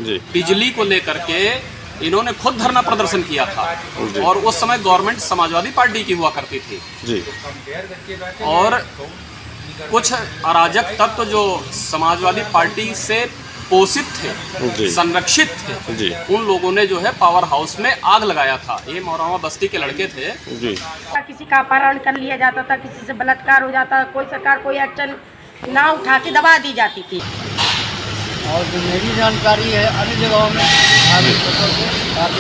जी। बिजली को लेकर के इन्होंने खुद धरना प्रदर्शन किया था। और उस समय गवर्नमेंट समाजवादी पार्टी की हुआ करती थी जी। और कुछ अराजक तत्व जो समाजवादी पार्टी से पोषित थे, जी। संरक्षित थे, जी। उन लोगों ने जो है पावर हाउस में आग लगाया था। ये मौरावा बस्ती के लड़के थे। जी। किसी का अपहरण कर लिया जाता था, किसी से बलात्कार हो जाता, कोई सरकार कोई एक्शन ना उठा के दबा दी जाती थी। और जो मेरी जानकारी है अन्य जगहों में भारतीय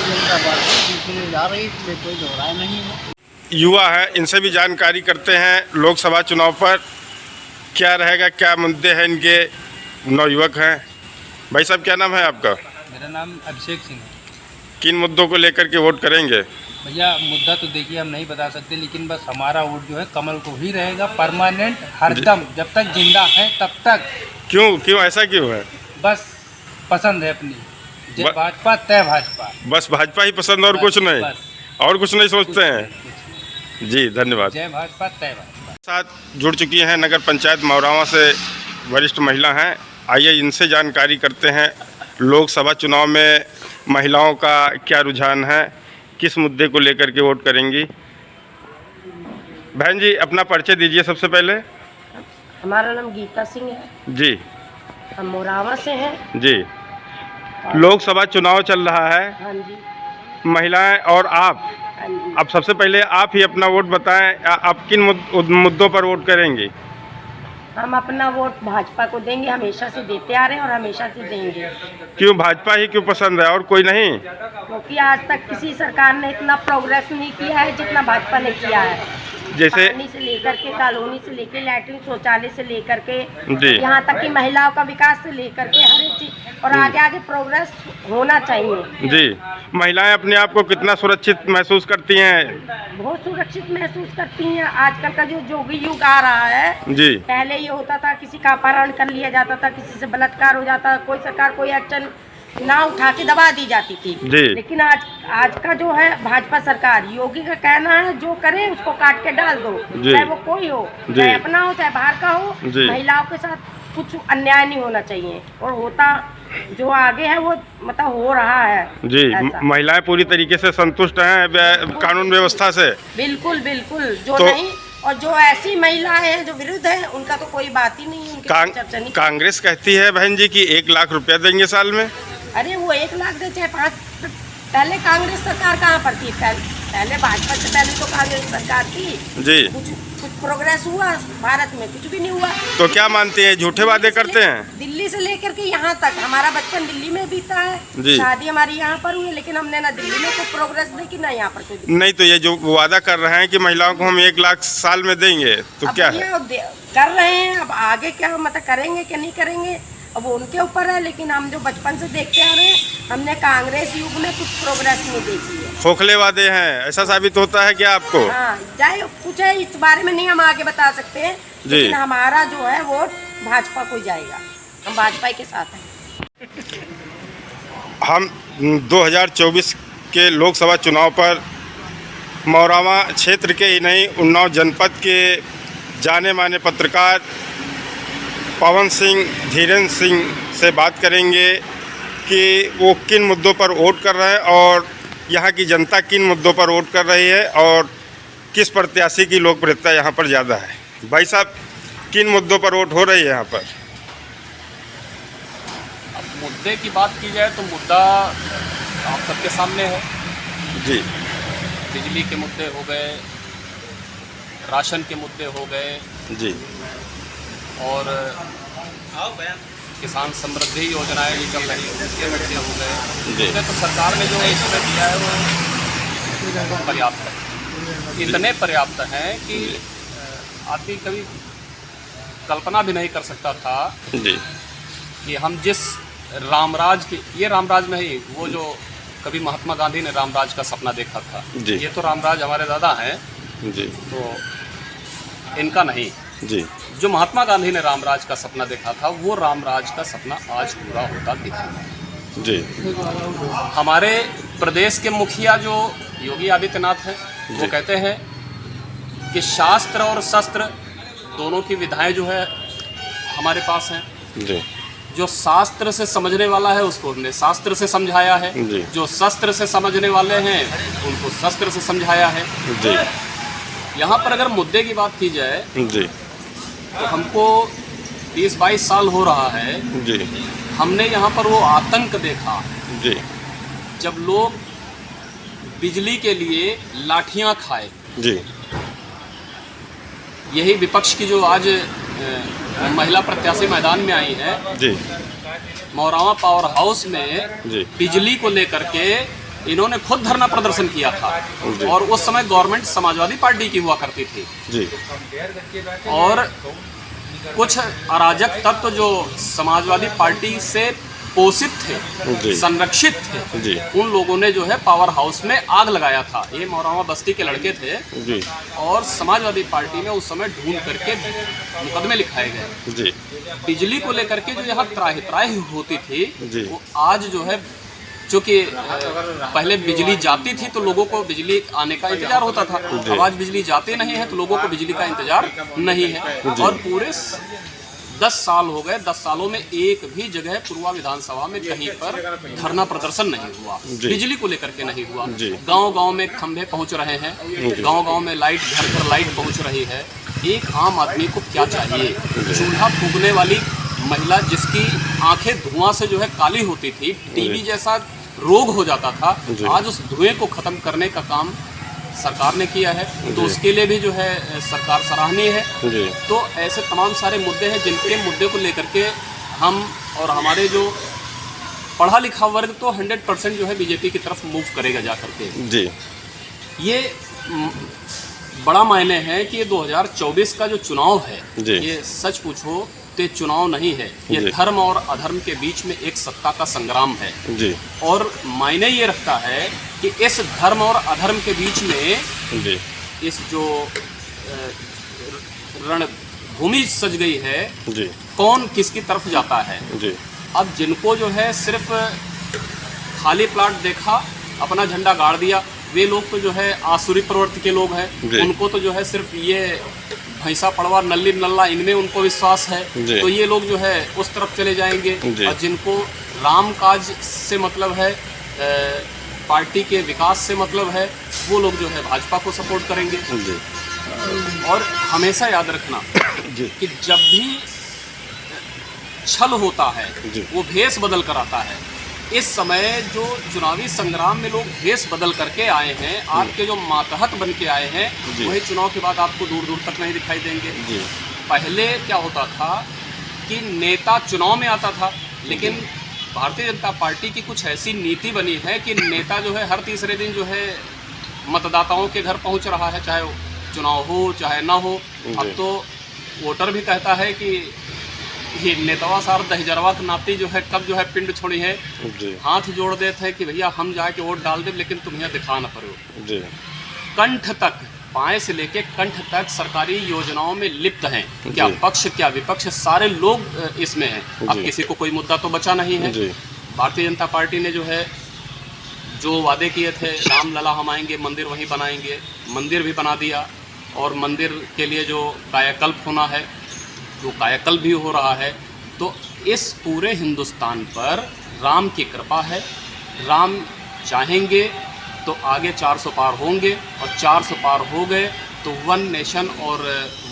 जनता पार्टी जीतने जा रही, इसमें कोई दोहराए नहीं है। युवा है, इनसे भी जानकारी करते हैं लोकसभा चुनाव पर क्या रहेगा, क्या मुद्दे हैं इनके। नवयुवक हैं। भाई साहब, क्या नाम है आपका? मेरा नाम अभिषेक सिंह है। किन मुद्दों को लेकर के वोट करेंगे? भैया मुद्दा तो देखिए हम नहीं बता सकते, लेकिन बस हमारा वोट जो है कमल को ही रहेगा, परमानेंट, हरदम, जब तक जिंदा है तब तक। क्यों ऐसा क्यों है? बस पसंद है अपनी, जय भाजपा तय भाजपा। बस भाजपा ही पसंद और कुछ नहीं? बस। और कुछ नहीं सोचते हैं? कुछ जी, धन्यवाद। जय भाजपा तय भाजपा। साथ जुड़ चुकी हैं नगर पंचायत मौरावा से वरिष्ठ महिला हैं। आइए इनसे जानकारी करते हैं लोकसभा चुनाव में महिलाओं का क्या रुझान है, किस मुद्दे को लेकर के वोट करेंगी। बहन जी, अपना परिचय दीजिए सबसे पहले। हमारा नाम गीता सिंह है। जी। हम मोरावा से हैं। जी। लोकसभा चुनाव चल रहा है। हाँ जी। महिलाएं और आप, हाँ जी। अब सबसे पहले आप ही अपना वोट बताएं, आप किन मुद्दों पर वोट करेंगी? हम अपना वोट भाजपा को देंगे, हमेशा से देते आ रहे हैं और हमेशा से देंगे। क्यों भाजपा ही क्यों पसंद है और कोई नहीं? क्योंकि आज तक किसी सरकार ने इतना प्रोग्रेस नहीं किया है जितना भाजपा ने किया है। जैसे पानी से लेकर के, कॉलोनी से लेकर, लैट्रिन शौचालय से लेकर के, जी। यहाँ तक कि महिलाओं का विकास से लेकर के हर एक चीज, और आगे आगे प्रोग्रेस होना चाहिए। जी। महिलाएं अपने आप को कितना सुरक्षित महसूस करती हैं? बहुत सुरक्षित महसूस करती हैं। आजकल का जो जोगी युग आ रहा है, जी। पहले ये होता था किसी का अपहरण कर लिया जाता था, किसी से बलात्कार हो जाता, कोई सरकार कोई एक्शन ना उठा के दबा दी जाती थी। जी। लेकिन आज का जो है भाजपा सरकार, योगी का कहना है जो करे उसको काट के डाल दो, चाहे वो कोई हो, चाहे अपना हो चाहे बाहर का हो। महिलाओं के साथ कुछ अन्याय नहीं होना चाहिए, और होता जो आगे है वो मतलब हो रहा है। जी। महिलाएं पूरी तरीके से संतुष्ट हैं कानून व्यवस्था से? बिल्कुल बिल्कुल। जो तो, नहीं, और जो ऐसी महिलाएं हैं जो विरुद्ध है, उनका तो कोई बात ही नहीं, उनकी चर्चा नहीं। कांग्रेस कहती है बहन जी कि 1 लाख रुपया देंगे साल में। अरे वो 1 लाख दे चाहे 5, पहले कांग्रेस सरकार कहाँ पर थी? पहले भाजपा से पहले तो कांग्रेस सरकार थी जी। कुछ प्रोग्रेस हुआ भारत में? कुछ भी नहीं हुआ। तो क्या मानते हैं, झूठे वादे करते हैं? दिल्ली से लेकर के यहाँ तक हमारा बचपन दिल्ली में बीता है, शादी हमारी यहाँ पर हुई, लेकिन हमने ना दिल्ली में कोई प्रोग्रेस देखी ना यहाँ पर कोई। नहीं तो ये जो वादा कर रहे हैं कि महिलाओं को हम 1 लाख साल में देंगे, तो क्या है? कर रहे हैं, अब आगे क्या मतलब करेंगे क्या नहीं करेंगे अब वो उनके ऊपर है। लेकिन हम जो बचपन से देखते आ रहे हैं, हमने कांग्रेस युग में कुछ प्रोग्रेस नहीं देखी है। खोखले वादे हैं, ऐसा साबित होता है क्या आपको? हाँ, चाहे कुछ है इस बारे में नहीं हम आगे बता सकते हैं, लेकिन हमारा जो है वोट भाजपा को जाएगा, हम भाजपा के साथ हैं। हम 2024 के लोकसभा चुनाव पर मौरावा क्षेत्र के ही नहीं, उन्नाव जनपद के जाने माने पत्रकार पवन सिंह, धीरेन्द्र सिंह से बात करेंगे कि वो किन मुद्दों पर वोट कर रहे हैं और यहाँ की जनता किन मुद्दों पर वोट कर रही है और किस प्रत्याशी की लोकप्रियता यहाँ पर ज़्यादा है। भाई साहब, किन मुद्दों पर वोट हो रही है यहाँ पर? अब मुद्दे की बात की जाए तो मुद्दा आप सबके सामने है जी। बिजली के मुद्दे हो गए, राशन के मुद्दे हो गए जी, और किसान समृद्धि योजनाएं भी चल रही हैं, उसके मुद्दे हो गए। तो सरकार ने जो इसमें दिया है वो पर्याप्त है, इतने पर्याप्त हैं कि आदमी कभी कल्पना भी नहीं कर सकता था जी कि हम जिस रामराज की, ये रामराज में ही वो जो कभी महात्मा गांधी ने रामराज का सपना देखा था, ये तो रामराज हमारे दादा हैं जी, तो इनका नहीं जी। जो महात्मा गांधी ने रामराज का सपना देखा था, वो रामराज का सपना आज पूरा होता दिख रहा है जी। हमारे प्रदेश के मुखिया जो योगी आदित्यनाथ हैं, वो कहते हैं कि शास्त्र और शस्त्र दोनों की विधाएं जो है हमारे पास हैं जी। जो शास्त्र से समझने वाला है उसको हमने शास्त्र से समझाया है, जी। जो शस्त्र से समझने वाले हैं उनको शस्त्र से समझाया है। जी यहाँ पर अगर मुद्दे की बात की जाए जी तो हमको 20-22 साल हो रहा है, जी हमने यहाँ पर वो आतंक देखा जी जब लोग बिजली के लिए लाठियाँ खाए। जी यही विपक्ष की जो आज महिला प्रत्याशी मैदान में आई है, जी मौरावा पावर हाउस में जी बिजली को लेकर के इन्होंने खुद धरना प्रदर्शन किया था। और उस समय गवर्नमेंट समाजवादी पार्टी की हुआ करती थी जी और कुछ अराजक तत्व जो समाजवादी पार्टी से पोषित जी। थे, संरक्षित थे, जी उन लोगों ने जो है पावर हाउस में आग लगाया था। ये मौरावा बस्ती के लड़के थे जी और समाजवादी पार्टी में उस समय ढूंढ करके मुकदमे लिखाए गए। जी बिजली को लेकर के जो यहाँ त्राही त्राही होती थी, जी। वो आज जो है, चूँकि पहले बिजली जाती थी तो लोगों को बिजली आने का इंतजार होता था, अब आज बिजली जाती नहीं है तो लोगों को बिजली का इंतजार नहीं है। और पूरे 10 साल हो गए, 10 सालों में एक भी जगह पूर्वा विधानसभा में कहीं पर धरना प्रदर्शन नहीं हुआ, बिजली को लेकर के नहीं हुआ। गांव-गांव में खंभे पहुंच रहे हैं, गांव-गांव में लाइट, घर-घर लाइट पहुंच रही है। एक आम आदमी को क्या चाहिए? चूल्हा फूंकने वाली महिला जिसकी आंखें धुआं से जो है काली होती थी, टीबी जैसा रोग हो जाता था, आज उस धुएं को खत्म करने का काम सरकार ने किया है, तो उसके लिए भी जो है सरकार सराहनीय है। तो ऐसे तमाम सारे मुद्दे हैं जिनके मुद्दे को लेकर के हम और हमारे जो पढ़ा लिखा वर्ग तो 100% जो है बीजेपी की तरफ मूव करेगा जा करके। जी ये बड़ा मायने है कि ये 2024 का जो चुनाव है, ये सच पूछो तो चुनाव नहीं है, ये धर्म और अधर्म के बीच में एक सत्ता का संग्राम है। जी और मायने ये रखता है कि इस धर्म और अधर्म के बीच में जी इस जो रणभूमि सज गई है, जी कौन किसकी तरफ जाता है। जी अब जिनको जो है सिर्फ खाली प्लाट देखा, अपना झंडा गाड़ दिया, वे लोग तो जो है आसुरी प्रवृत्ति के लोग हैं। उनको तो जो है सिर्फ ये भैंसा पड़वा नल्ली नल्ला इनमें उनको विश्वास है, तो ये लोग जो है उस तरफ चले जाएंगे। और जिनको राम काज से मतलब है, पार्टी के विकास से मतलब है, वो लोग जो है भाजपा को सपोर्ट करेंगे। और हमेशा याद रखना कि जब भी छल होता है वो भेष बदल कर आता है। इस समय जो चुनावी संग्राम में लोग भेष बदल करके आए हैं, आपके जो मातहत बन के आए हैं, वही चुनाव के बाद आपको दूर दूर तक नहीं दिखाई देंगे। पहले क्या होता था कि नेता चुनाव में आता था, लेकिन भारतीय जनता पार्टी की कुछ ऐसी नीति बनी है कि नेता जो है हर तीसरे दिन जो है मतदाताओं के घर पहुंच रहा है, चाहे चुनाव हो चाहे ना हो। अब तो वोटर भी कहता है कि ये नेतावा सार दहजरवा के नाती जो है कब जो है पिंड छोड़ी है, हाथ जोड़ देते हैं कि भैया हम जाके वोट डाल दें, लेकिन तुम यहाँ दिखा ना पड़ो। कंठ तक, पाए से लेके कंठ तक सरकारी योजनाओं में लिप्त हैं। क्या पक्ष क्या विपक्ष, सारे लोग इसमें हैं। अब किसी को कोई मुद्दा तो बचा नहीं है। भारतीय जनता पार्टी ने जो है जो वादे किए थे, राम लला हम आएंगे, मंदिर वहीं बनाएंगे, मंदिर भी बना दिया। और मंदिर के लिए जो कायाकल्प होना है वो कायाकल्प भी हो रहा है। तो इस पूरे हिंदुस्तान पर राम की कृपा है। राम चाहेंगे तो आगे 400 पार होंगे, और 400 पार हो गए तो 1 नेशन और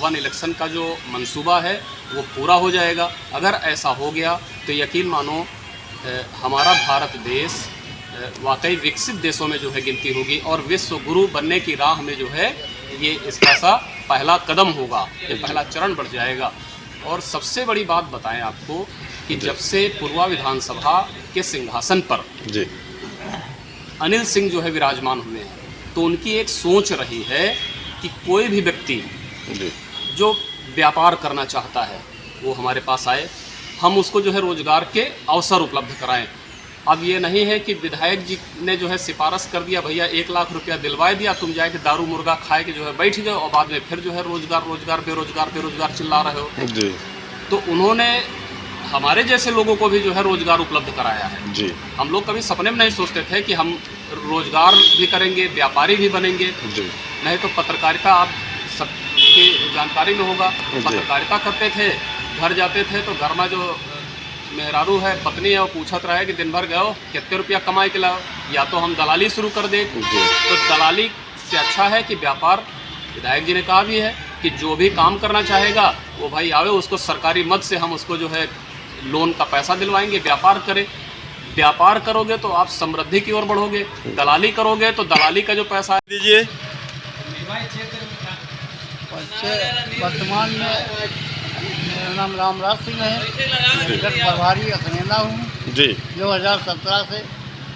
1 इलेक्शन का जो मंसूबा है वो पूरा हो जाएगा। अगर ऐसा हो गया तो यकीन मानो हमारा भारत देश वाकई विकसित देशों में जो है गिनती होगी, और विश्व गुरु बनने की राह में जो है ये इसका सा पहला कदम होगा, ये पहला चरण बढ़ जाएगा। और सबसे बड़ी बात बताएं आपको कि जब से पूर्वा विधानसभा के सिंहासन पर अनिल सिंह जो है विराजमान हुए हैं, तो उनकी एक सोच रही है कि कोई भी व्यक्ति जो व्यापार करना चाहता है वो हमारे पास आए, हम उसको जो है रोजगार के अवसर उपलब्ध कराएं। अब ये नहीं है कि विधायक जी ने जो है सिफारिश कर दिया, भैया 1 लाख रुपया दिलवा दिया, तुम जाके दारू मुर्गा खाए के जो है बैठ जाओ, और बाद में फिर जो है रोजगार रोजगार बेरोजगार बेरोजगार चिल्ला रहे हो। तो उन्होंने हमारे जैसे लोगों को भी जो है रोजगार उपलब्ध कराया है। हम लोग कभी सपने में नहीं सोचते थे कि हम रोजगार भी करेंगे, व्यापारी भी बनेंगे। नहीं तो पत्रकारिता आप सबके जानकारी में होगा, पत्रकारिता करते थे, घर जाते थे तो घर में जो मेहरारू है, पत्नी है, वो पूछत रहे कि दिन भर गए कितने रुपया कमाए के लाओ, या तो हम दलाली शुरू कर दें। तो दलाली से अच्छा है कि व्यापार, विधायक जी ने कहा भी है कि जो भी काम करना चाहेगा वो भाई आवे, उसको सरकारी मद से हम उसको जो है लोन का पैसा दिलवाएंगे, व्यापार करे। व्यापार करोगे तो आप समृद्धि की ओर बढ़ोगे, दलाली करोगे तो दलाली का जो पैसा है दीजिए। वर्तमान में मेरा नाम रामराज सिंह है, सेक्टर प्रभारी असनेला हूँ जी। 2017 से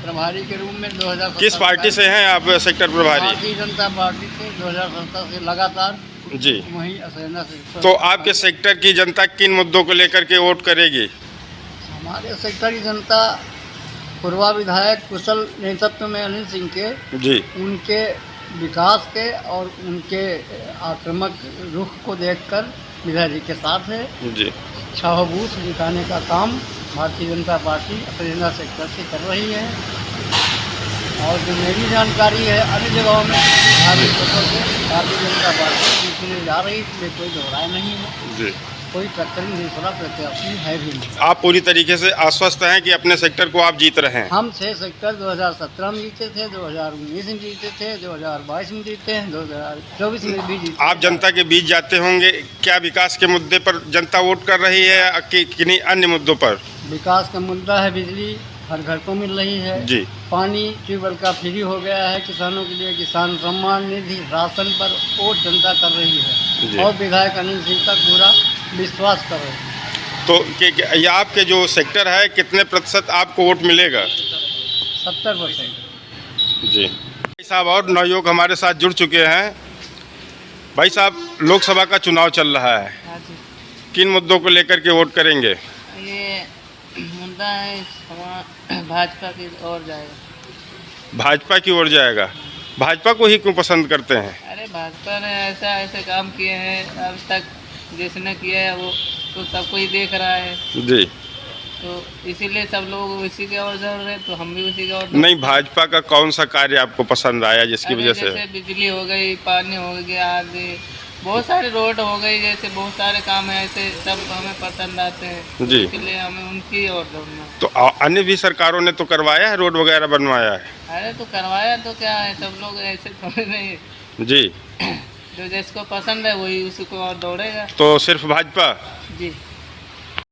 प्रभारी के रूप में 2017 किस पार्टी से हैं आप सेक्टर प्रभारी? भारतीय जनता पार्टी से 2017 से लगातार जी। वहीं असनेला से। तो आपके सेक्टर की जनता किन मुद्दों को लेकर के वोट करेगी? हमारे सेक्टर की जनता पूर्वा विधायक कुशल नेतृत्व में अनिल सिंह के, जी। उनके विकास के और उनके आक्रामक रुख को देखकर विधायक जी के साथ है। जी। छाहबूस जिताने का काम भारतीय जनता पार्टी असनेला सेक्टर से कर रही है। और जो मेरी जानकारी है, अन्य जगहों में धार्मिक तौर से भारतीय जनता पार्टी जीतने जा रही, इसमें कोई दोहराए नहीं है। जी। कोई टक्करी दूसरा प्रत्याशी है भी नहीं। आप पूरी तरीके से आश्वस्त हैं कि अपने सेक्टर को आप जीत रहे हैं? हम 6 सेक्टर 2017 में जीते थे, 2019 में जीते थे, 2022 में जीते हैं, 2024 में भी जीते। आप जनता के बीच जाते होंगे, क्या विकास के मुद्दे पर जनता वोट कर रही है कि किन्हीं अन्य मुद्दों पर? विकास का मुद्दा है, बिजली हर घर को मिल रही है जी। पानी ट्यूबवेल का फ्री हो गया है किसानों के लिए, किसान सम्मान निधि, राशन पर वोट जनता कर रही जी। है और विधायक अनिल सिंह का पूरा विश्वास कर रहे हैं। तो ये आपके जो सेक्टर है कितने प्रतिशत आपको वोट मिलेगा? 70%। जी। भाई साहब और नवयुवक हमारे साथ जुड़ चुके हैं। भाई साहब, लोकसभा का चुनाव चल रहा है, हाँ जी, किन मुद्दों को लेकर के वोट करेंगे? ये मुद्दा है भाजपा की ओर जाएगा। भाजपा की ओर जाएगा। भाजपा को ही क्यों पसंद करते हैं? अरे भाजपा ने ऐसे काम किए हैं अब तक, जिसने किया है वो तो सबको ही देख रहा है, जी। तो इसीलिए सब लोग उसी के ओर जा रहे हैं, तो हम भी उसी के ओर। नहीं, भाजपा का कौन सा कार्य आपको पसंद आया जिसकी वजह से? जैसे बिजली हो गई, पानी हो गया, आदि बहुत सारे रोड हो गई, जैसे बहुत सारे काम है, ऐसे सब हमें पसंद आते हैं जी। इसलिए हमें उनकी ओर दौड़ना। तो अन्य भी सरकारों ने तो करवाया है, रोड वगैरह बनवाया है। अरे तो करवाया तो क्या है, सब लोग ऐसे थोड़े नहीं, जी। जो जिसको पसंद है वही उसी को और दौड़ेगा। तो सिर्फ भाजपा? जी।